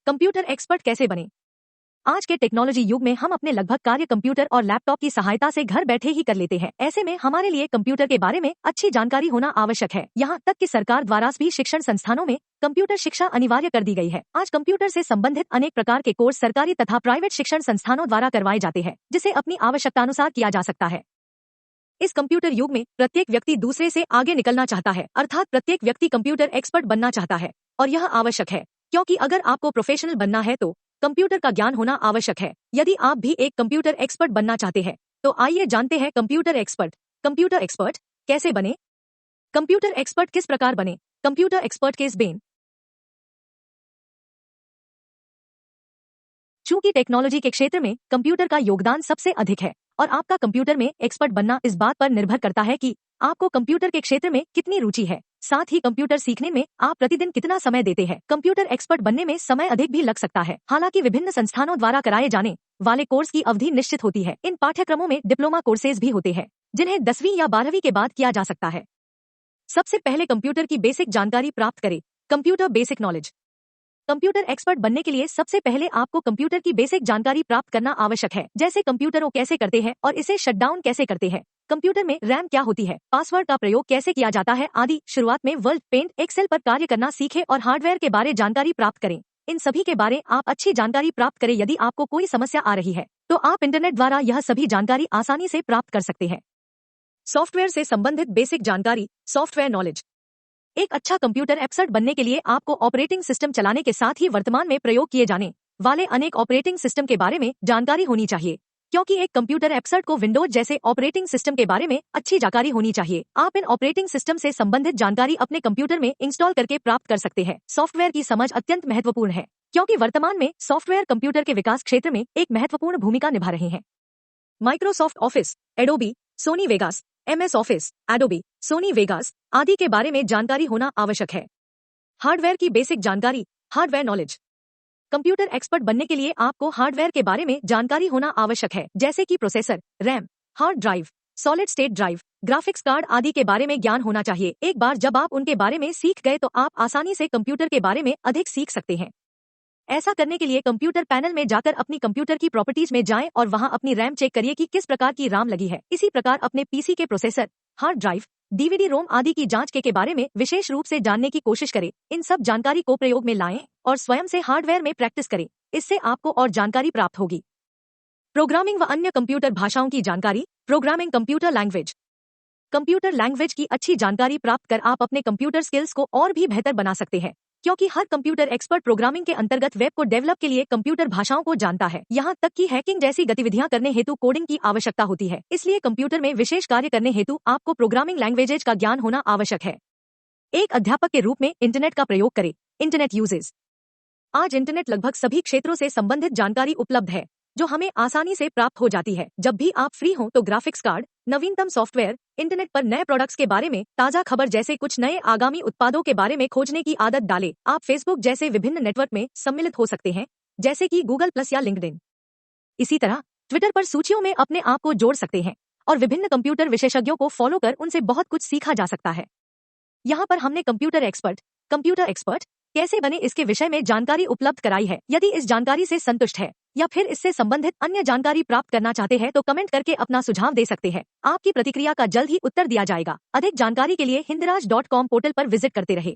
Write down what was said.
Computer expert कैसे बने? आज के टेक्नोलॉजी युग में हम अपने लगभग कार्य कंप्यूटर और लैपटॉप की सहायता से घर बैठे ही कर लेते हैं। ऐसे में हमारे लिए कंप्यूटर के बारे में अच्छी जानकारी होना आवश्यक है। यहाँ तक कि सरकार द्वारा भी शिक्षण संस्थानों में कंप्यूटर शिक्षा अनिवार्य कर दी गई है। आज कंप्यूटर से संबंधित अनेक प्रकार के कोर्स सरकारी तथा प्राइवेट शिक्षण संस्थानों द्वारा करवाए जाते हैं, जिसे अपनी आवश्यकतानुसार किया जा सकता है। इस कंप्यूटर युग में प्रत्येक व्यक्ति दूसरे से आगे निकलना चाहता है, अर्थात प्रत्येक व्यक्ति कंप्यूटर एक्सपर्ट बनना चाहता है और यह आवश्यक है, क्योंकि अगर आपको प्रोफेशनल बनना है तो कंप्यूटर का ज्ञान होना आवश्यक है। यदि आप भी एक कंप्यूटर एक्सपर्ट बनना चाहते हैं तो आइए जानते हैं कंप्यूटर एक्सपर्ट कैसे बने। कंप्यूटर एक्सपर्ट किस प्रकार बने? Computer expert case Ben. चूंकि टेक्नोलॉजी के क्षेत्र में कंप्यूटर का योगदान सबसे अधिक है और आपका कंप्यूटर में एक्सपर्ट बनना इस बात पर निर्भर करता है कि आपको कंप्यूटर के क्षेत्र में कितनी रुचि है, साथ ही कंप्यूटर सीखने में आप प्रतिदिन कितना समय देते हैं। कंप्यूटर एक्सपर्ट बनने में समय अधिक भी लग सकता है। हालांकि विभिन्न संस्थानों द्वारा कराए जाने वाले कोर्स की अवधि निश्चित होती है। इन पाठ्यक्रमों में डिप्लोमा कोर्सेज भी होते हैं, जिन्हें 10वीं या 12वीं के बाद किया जा सकता है। सबसे पहले कंप्यूटर की बेसिक जानकारी प्राप्त करें। Computer basic knowledge. Computer expert बनने के लिए सबसे पहले आपको कंप्यूटर की बेसिक जानकारी प्राप्त करना आवश्यक है, जैसे कंप्यूटर कैसे करते हैं और इसे शट डाउन कैसे करते हैं, कंप्यूटर में रैम क्या होती है, पासवर्ड का प्रयोग कैसे किया जाता है आदि। शुरुआत में वर्ड, पेंट, एक्सेल पर कार्य करना सीखें और हार्डवेयर के बारे जानकारी प्राप्त करें। इन सभी के बारे आप अच्छी जानकारी प्राप्त करें। यदि आपको कोई समस्या आ रही है तो आप इंटरनेट द्वारा यह सभी जानकारी आसानी से प्राप्त कर सकते हैं। सॉफ्टवेयर से संबंधित बेसिक जानकारी, सॉफ्टवेयर नॉलेज। एक अच्छा कंप्यूटर एक्सपर्ट बनने के लिए आपको ऑपरेटिंग सिस्टम चलाने के साथ ही वर्तमान में प्रयोग किए जाने वाले अनेक ऑपरेटिंग सिस्टम के बारे में जानकारी होनी चाहिए, क्योंकि एक कंप्यूटर एक्सपर्ट को विंडोज जैसे ऑपरेटिंग सिस्टम के बारे में अच्छी जानकारी होनी चाहिए। आप इन ऑपरेटिंग सिस्टम से संबंधित जानकारी अपने कंप्यूटर में इंस्टॉल करके प्राप्त कर सकते हैं। सॉफ्टवेयर की समझ अत्यंत महत्वपूर्ण है, क्योंकि वर्तमान में सॉफ्टवेयर कंप्यूटर के विकास क्षेत्र में एक महत्वपूर्ण भूमिका निभा रहे हैं। Microsoft Office, Adobe, Sony Vegas, MS Office, Adobe, Sony Vegas आदि के बारे में जानकारी होना आवश्यक है। हार्डवेयर की बेसिक जानकारी, हार्डवेयर नॉलेज। कंप्यूटर एक्सपर्ट बनने के लिए आपको हार्डवेयर के बारे में जानकारी होना आवश्यक है, जैसे कि processor, RAM, hard drive, solid state drive, graphics card आदि के बारे में ज्ञान होना चाहिए। एक बार जब आप उनके बारे में सीख गए तो आप आसानी से कंप्यूटर के बारे में अधिक सीख सकते हैं। ऐसा करने के लिए कंप्यूटर पैनल में जाकर अपनी कंप्यूटर की प्रॉपर्टीज में जाएं और वहां अपनी रैम चेक करिए कि किस प्रकार की रैम लगी है। इसी प्रकार अपने पीसी के प्रोसेसर, हार्ड ड्राइव, DVD रोम आदि की जांच के बारे में विशेष रूप से जानने की कोशिश करें। इन सब जानकारी को प्रयोग में लाएं और स्वयं से हार्डवेयर में प्रैक्टिस करें। इससे आपको और जानकारी प्राप्त होगी। प्रोग्रामिंग व अन्य कंप्यूटर भाषाओं की जानकारी, programming computer language. Computer language की अच्छी जानकारी प्राप्त कर आप अपने कंप्यूटर स्किल्स को और भी बेहतर बना सकते हैं, क्योंकि हर कंप्यूटर एक्सपर्ट प्रोग्रामिंग के अंतर्गत वेब को डेवलप के लिए कंप्यूटर भाषाओं को जानता है। यहाँ तक कि हैकिंग जैसी गतिविधियां करने हेतु कोडिंग की आवश्यकता होती है। इसलिए कंप्यूटर में विशेष कार्य करने हेतु आपको प्रोग्रामिंग लैंग्वेजेज का ज्ञान होना आवश्यक है। एक अध्यापक के रूप में इंटरनेट का प्रयोग करें। Internet uses. आज इंटरनेट लगभग सभी क्षेत्रों से संबंधित जानकारी उपलब्ध है, जो हमें आसानी से प्राप्त हो जाती है। जब भी आप फ्री हो तो ग्राफिक्स कार्ड, नवीनतम सॉफ्टवेयर, इंटरनेट पर नए प्रोडक्ट्स के बारे में ताजा खबर जैसे कुछ नए आगामी उत्पादों के बारे में खोजने की आदत डालें। आप फेसबुक जैसे विभिन्न नेटवर्क में सम्मिलित हो सकते हैं, जैसे कि गूगल प्लस या लिंक्डइन। इसी तरह ट्विटर पर सूचियों में अपने आप को जोड़ सकते हैं और विभिन्न कंप्यूटर विशेषज्ञों को फॉलो कर उनसे बहुत कुछ सीखा जा सकता है। यहाँ पर हमने कंप्यूटर एक्सपर्ट कैसे बने इसके विषय में जानकारी उपलब्ध कराई है। यदि इस जानकारी से संतुष्ट है या फिर इससे संबंधित अन्य जानकारी प्राप्त करना चाहते हैं तो कमेंट करके अपना सुझाव दे सकते हैं। आपकी प्रतिक्रिया का जल्द ही उत्तर दिया जाएगा। अधिक जानकारी के लिए हिंदराज.com पोर्टल पर विजिट करते रहे।